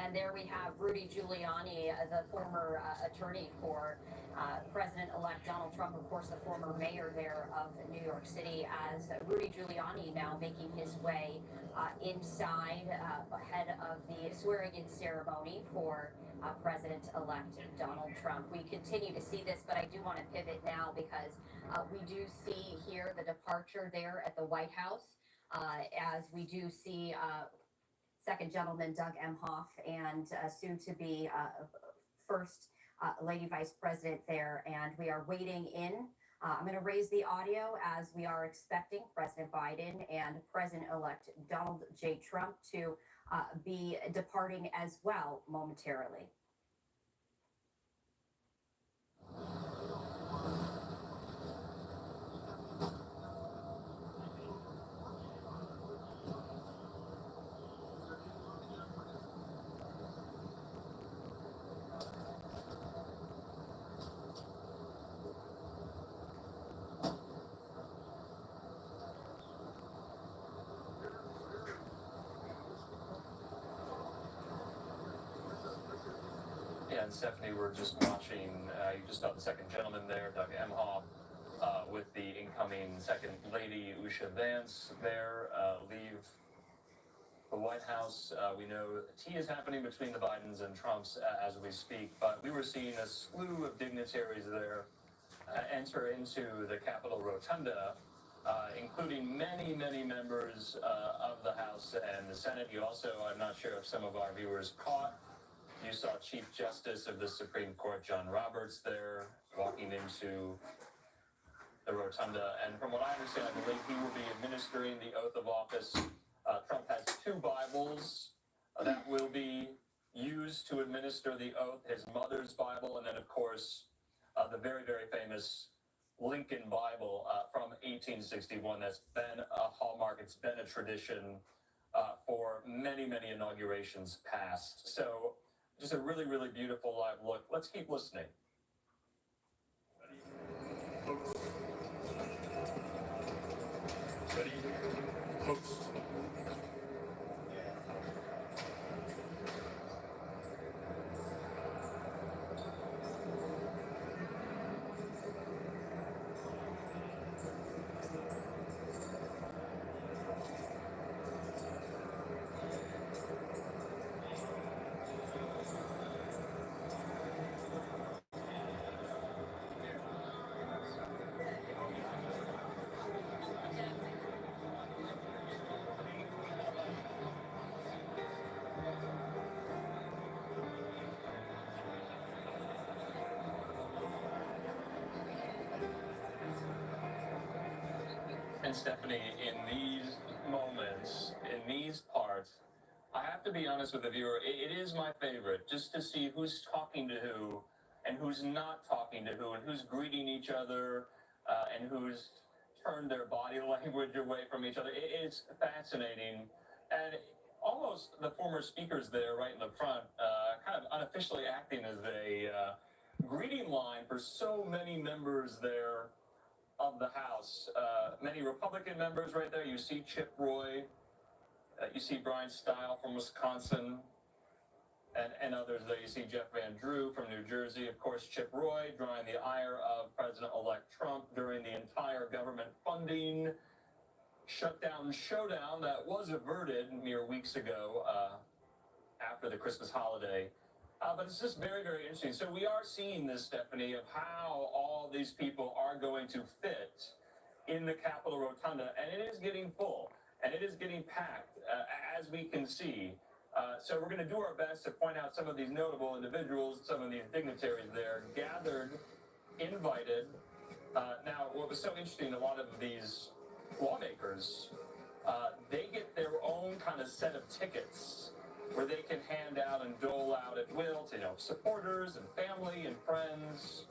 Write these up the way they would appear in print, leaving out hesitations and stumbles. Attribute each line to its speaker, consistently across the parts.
Speaker 1: And there we have Rudy Giuliani, the former attorney for President-elect Donald Trump, of course, the former mayor there of New York City, as Rudy Giuliani now making his way inside ahead of the swearing-in ceremony for President-elect Donald Trump. We continue to see this, but I do want to pivot now because we do see here the departure there at the White House, as we do see Second Gentleman Doug Emhoff and soon to be First Lady Vice President there, and we are waiting in. I'm going to raise the audio as we are expecting President Biden and President-elect Donald J. Trump to be departing as well momentarily.
Speaker 2: Yeah, and Stephanie, we're just watching, you just saw the second gentleman there, Doug Emhoff, with the incoming second lady, Usha Vance, there, leave the White House. We know tea is happening between the Bidens and Trumps as we speak, but we were seeing a slew of dignitaries there enter into the Capitol Rotunda, including many, many members of the House and the Senate. You also, I'm not sure if some of our viewers caught, you saw Chief Justice of the Supreme Court, John Roberts, there walking into the rotunda. And from what I understand, I believe he will be administering the oath of office. Trump has two Bibles that will be used to administer the oath, his mother's Bible, and then, of course, the very, very famous Lincoln Bible from 1861. That's been a hallmark. It's been a tradition for many, many inaugurations past. So just a really, really beautiful live look. Let's keep listening.
Speaker 3: Ready, folks.
Speaker 2: And Stephanie, in these moments, in these parts, I have to be honest with the viewer, it is my favorite, just to see who's talking to who and who's not talking to who and who's greeting each other and who's turned their body language away from each other. It is fascinating. And almost the former speakers there right in the front, kind of unofficially acting as a greeting line for so many members there of the House. Many Republican members right there. You see Chip Roy, you see Brian Stile from Wisconsin, and others there. You see Jeff Van Drew from New Jersey. Of course, Chip Roy drawing the ire of President-elect Trump during the entire government funding shutdown showdown that was averted mere weeks ago after the Christmas holiday. But it's just very, very interesting. So we are seeing this, Stephanie, of how all these people are going to fit in the Capitol Rotunda, and it is getting full, and it is getting packed, as we can see. So we're going to do our best to point out some of these notable individuals, some of these dignitaries there, gathered, invited. Now, what was so interesting, a lot of these lawmakers, they get their own kind of set of tickets where they can hand out and dole out at will to, supporters and family and friends.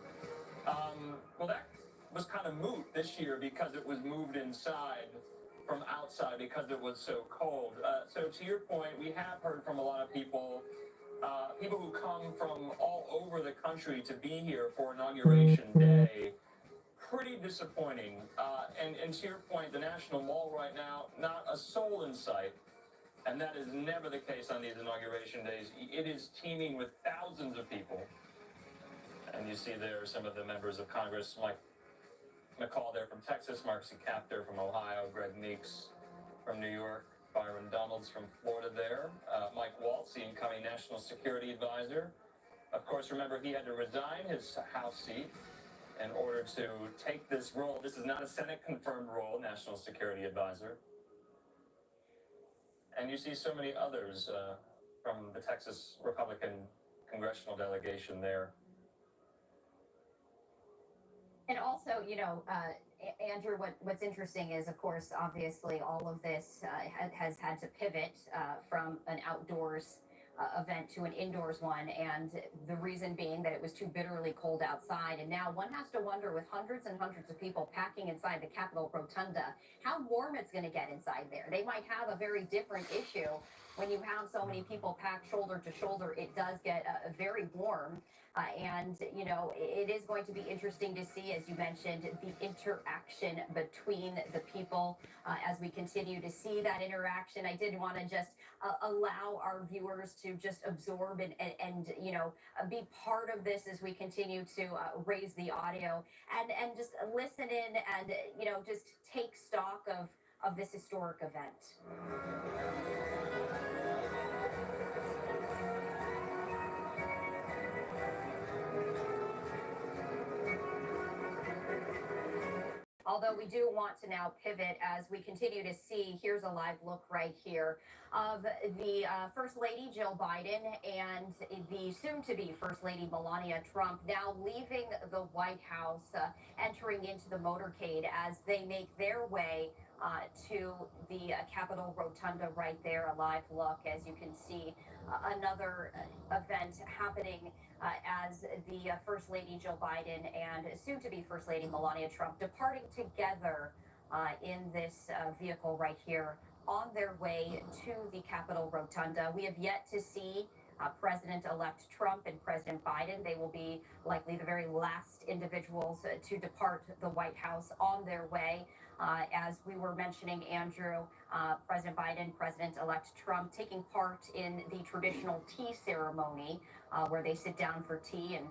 Speaker 2: Well, that was kind of moot this year because it was moved inside from outside because it was so cold. So to your point, we have heard from a lot of people, people who come from all over the country to be here for Inauguration Day. Pretty disappointing. And to your point, the National Mall right now, not a soul in sight. And that is never the case on these inauguration days. It is teeming with thousands of people. And you see there some of the members of Congress, Mike McCall there from Texas, Marcy Kaptur from Ohio, Greg Meeks from New York, Byron Donalds from Florida there, Mike Waltz, the incoming National Security Advisor. Of course, remember, he had to resign his House seat in order to take this role. This is not a Senate-confirmed role, National Security Advisor. And you see so many others from the Texas Republican congressional delegation there.
Speaker 1: And also, Andrew, what's interesting is, of course, obviously all of this has had to pivot from an outdoors event to an indoors one, and the reason being that it was too bitterly cold outside. And now one has to wonder, with hundreds and hundreds of people packing inside the Capitol Rotunda, how warm it's going to get inside there. They might have a very different issue. When you have so many people packed shoulder to shoulder, it does get very warm. And, it is going to be interesting to see, as you mentioned, the interaction between the people as we continue to see that interaction. I did want to just allow our viewers to just absorb and be part of this as we continue to raise the audio and just listen in and, just take stock of this historic event. Although we do want to now pivot as we continue to see, here's a live look right here of the First Lady Jill Biden and the soon-to-be First Lady Melania Trump now leaving the White House, entering into the motorcade as they make their way to the Capitol Rotunda right there. A live look, as you can see, another event happening as the First Lady Jill Biden and soon-to-be First Lady Melania Trump departing together in this vehicle right here on their way to the Capitol Rotunda. We have yet to see President-elect Trump and President Biden. They will be likely the very last individuals to depart the White House on their way. As we were mentioning, Andrew, President Biden, President-elect Trump taking part in the traditional tea ceremony where they sit down for tea and,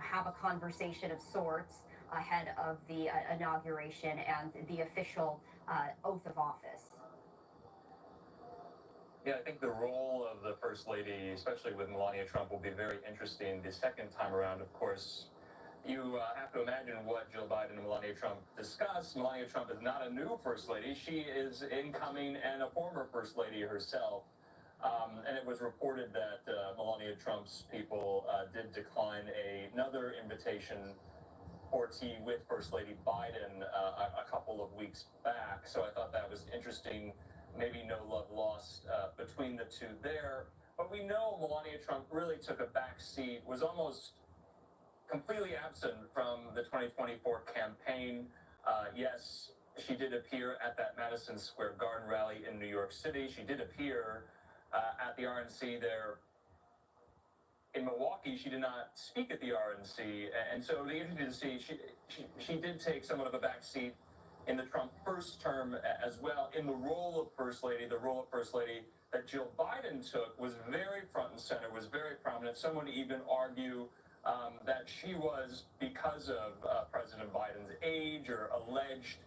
Speaker 1: have a conversation of sorts ahead of the inauguration and the official oath of office.
Speaker 2: Yeah, I think the role of the First Lady, especially with Melania Trump, will be very interesting the second time around. Of course, you have to imagine what Jill Biden and Melania Trump discuss. Melania Trump is not a new First Lady. She is incoming and a former First Lady herself. And it was reported that Melania Trump's people did decline another invitation for tea with First Lady Biden a couple of weeks back. So I thought that was interesting. Maybe no love lost between the two there. But we know Melania Trump really took a back seat, was almost completely absent from the 2024 campaign. Yes, she did appear at that Madison Square Garden rally in New York City. She did appear at the RNC there in Milwaukee. She did not speak at the RNC, and so it'll be interesting to see. She did take somewhat of a back seat in the Trump first term as well. In the role of First Lady, the role of First Lady that Jill Biden took was very front and center, was very prominent. Someone even argue that she was, because of President Biden's age or alleged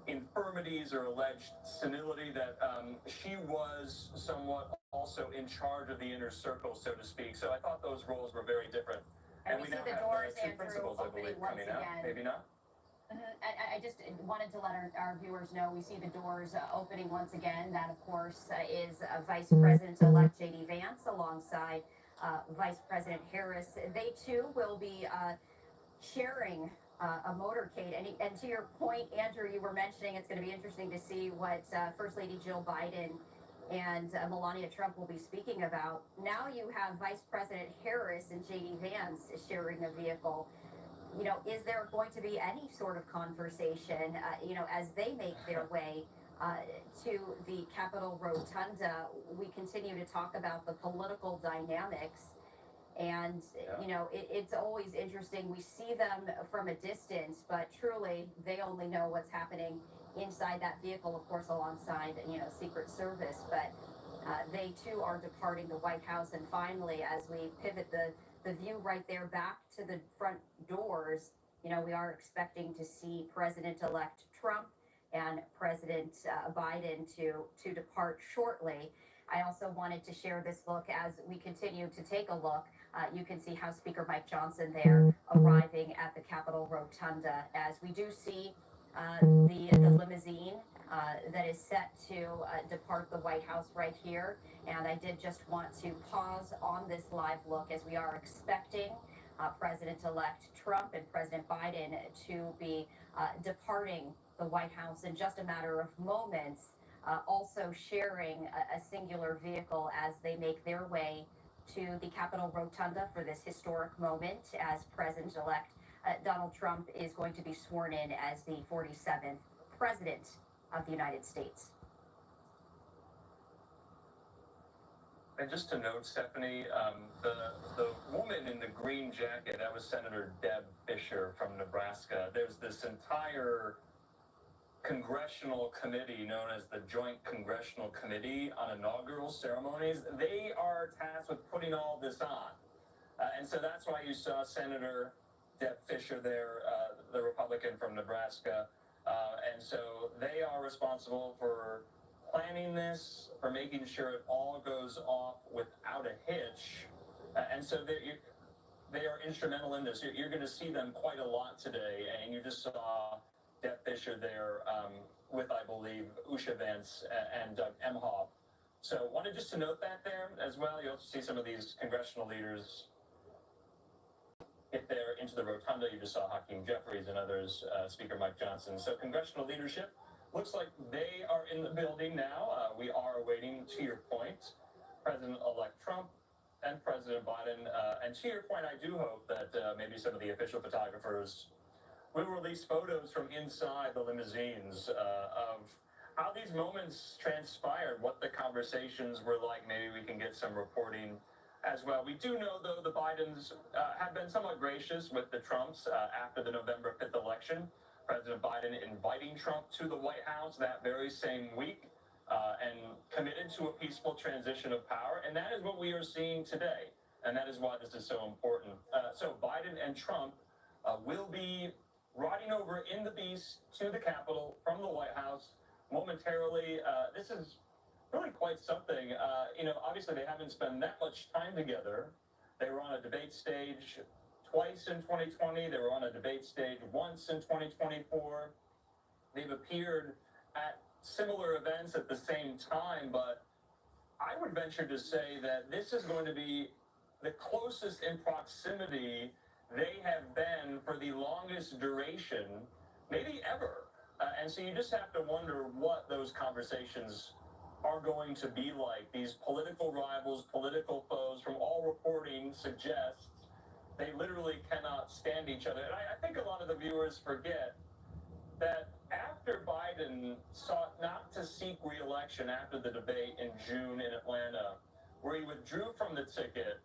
Speaker 2: infirmities or alleged senility, that she was somewhat also in charge of the inner circle, so to speak. So I thought those roles were very different.
Speaker 1: And we
Speaker 2: now
Speaker 1: see the
Speaker 2: have
Speaker 1: doors,
Speaker 2: two
Speaker 1: Andrew,
Speaker 2: principals, I believe, coming out. Maybe not.
Speaker 1: I just wanted to let our viewers know we see the doors opening once again. That, of course, is Vice President-elect J.D. Vance alongside Vice President Harris. They, too, will be sharing a motorcade. And to your point, Andrew, you were mentioning it's going to be interesting to see what First Lady Jill Biden and Melania Trump will be speaking about. Now you have Vice President Harris and J.D. Vance sharing a vehicle. Is there going to be any sort of conversation, as they make their way to the Capitol Rotunda? We continue to talk about the political dynamics. And, it's always interesting. We see them from a distance, but truly they only know what's happening inside that vehicle, of course, alongside, Secret Service. But They too are departing the White House. And finally, as we pivot the view right there back to the front doors, we are expecting to see President-elect Trump and President Biden to depart shortly. I also wanted to share this look as we continue to take a look. You can see House Speaker Mike Johnson there arriving at the Capitol Rotunda as we do see the limousine that is set to depart the White House right here. And I did just want to pause on this live look as we are expecting President-elect Trump and President Biden to be departing the White House in just a matter of moments, also sharing a singular vehicle as they make their way to the Capitol Rotunda for this historic moment as President-elect Donald Trump is going to be sworn in as the 47th President of the United States.
Speaker 2: And just to note, Stephanie, the woman in the green jacket, that was Senator Deb Fischer from Nebraska. There's this entire congressional committee known as the Joint Congressional Committee on Inaugural Ceremonies. They are tasked with putting all this on. And so that's why you saw Senator Deb Fischer there, the Republican from Nebraska. And so they are responsible for planning this, for making sure it all goes off without a hitch. And so they are instrumental in this. You're going to see them quite a lot today. And you just saw Deb Fischer there with, I believe, Usha Vance and Doug Emhoff. So wanted just to note that there as well. You also see some of these congressional leaders get there into the rotunda. You just saw Hakeem Jeffries and others, Speaker Mike Johnson. So congressional leadership looks like they are in the building now. We are awaiting, to your point, President-elect Trump and President Biden. And to your point, I do hope that maybe some of the official photographers will release photos from inside the limousines of how these moments transpired, what the conversations were like. Maybe we can get some reporting as well. We do know, though, the Bidens have been somewhat gracious with the Trumps after the November 5th election. President Biden inviting Trump to the White House that very same week and committed to a peaceful transition of power. And that is what we are seeing today. And that is why this is so important. So Biden and Trump will be riding over in the Beast to the Capitol from the White House momentarily. This is really quite something. Obviously they haven't spent that much time together. They were on a debate stage twice in 2020. They were on a debate stage once in 2024. They've appeared at similar events at the same time, but I would venture to say that this is going to be the closest in proximity they have been for the longest duration, maybe ever. And so you just have to wonder what those conversations are going to be like. These political rivals, political foes, from all reporting suggests they literally cannot stand each other. And I think a lot of the viewers forget that after Biden sought not to seek re-election after the debate in June in Atlanta, where he withdrew from the ticket,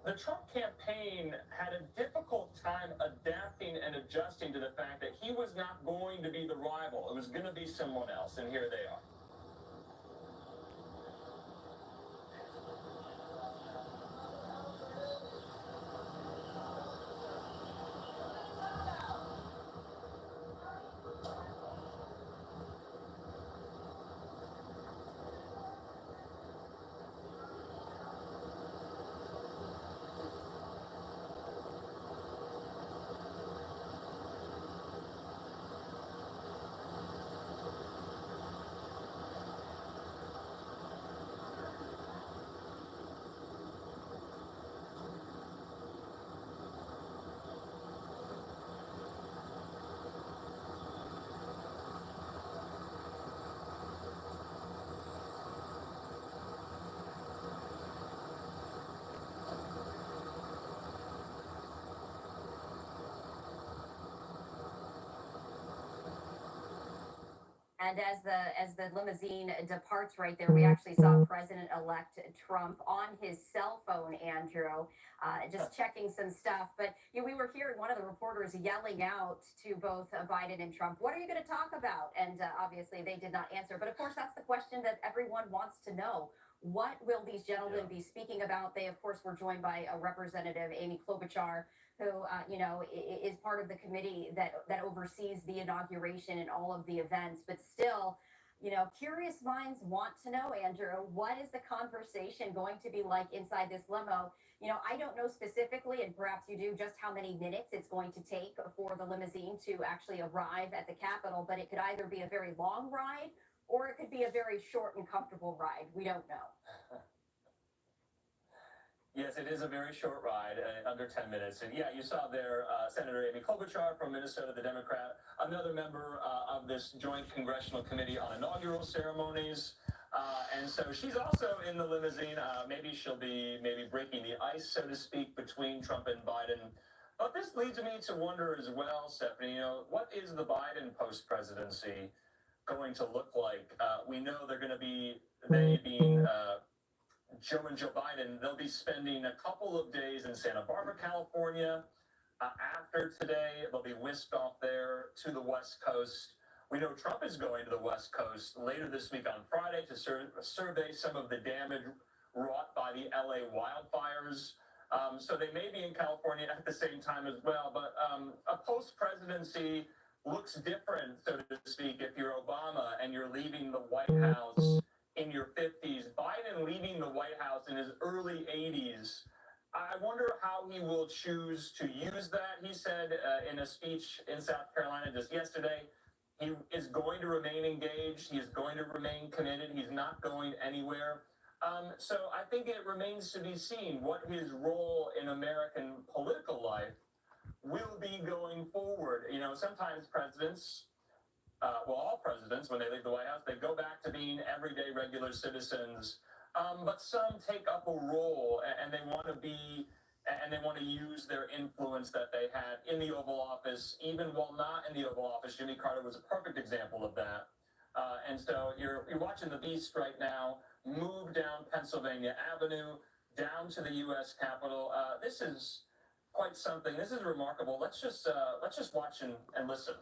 Speaker 2: the Trump campaign had a difficult time adapting and adjusting to the fact that he was not going to be the rival. It was going to be someone else, and here they are.
Speaker 1: And as the limousine departs right there, we actually saw President-elect Trump on his cell phone, Andrew, just checking some stuff. But we were hearing one of the reporters yelling out to both Biden and Trump, "What are you going to talk about?" And obviously they did not answer. But of course, that's the question that everyone wants to know. What will these gentlemen be speaking about? They, of course, were joined by Representative Amy Klobuchar, who is part of the committee that oversees the inauguration and all of the events. But still, curious minds want to know, Andrew, what is the conversation going to be like inside this limo? I don't know specifically, and perhaps you do, just how many minutes it's going to take for the limousine to actually arrive at the Capitol, but it could either be a very long ride or it could be a very short and comfortable ride. We don't know.
Speaker 2: Yes, it is a very short ride, under 10 minutes. And yeah, you saw there Senator Amy Klobuchar from Minnesota, the Democrat, another member of this joint congressional committee on inaugural ceremonies. And so she's also in the limousine. Maybe she'll be breaking the ice, so to speak, between Trump and Biden. But this leads me to wonder as well, Stephanie, what is the Biden post-presidency going to look like? We know they being Joe and Joe Biden, they'll be spending a couple of days in Santa Barbara, California. After today, they'll be whisked off there to the West Coast. We know Trump is going to the West Coast later this week on Friday to survey some of the damage wrought by the LA wildfires. So they may be in California at the same time as well. But a post-presidency looks different, so to speak, if you're Obama and you're leaving the White House in your 50s. Biden leaving the White House in his early 80s. I wonder how he will choose to use that. He said in a speech in South Carolina just yesterday, he is going to remain engaged. He is going to remain committed. He's not going anywhere. So I think it remains to be seen what his role in American political life will be going forward. Sometimes presidents, all presidents, when they leave the White House, they go back to being everyday regular citizens. But some take up a role, and they want to use their influence that they had in the Oval Office, even while not in the Oval Office. Jimmy Carter was a perfect example of that. And so you're watching the Beast right now move down Pennsylvania Avenue, down to the U.S. Capitol. This is quite something. This is remarkable. Let's just watch and listen.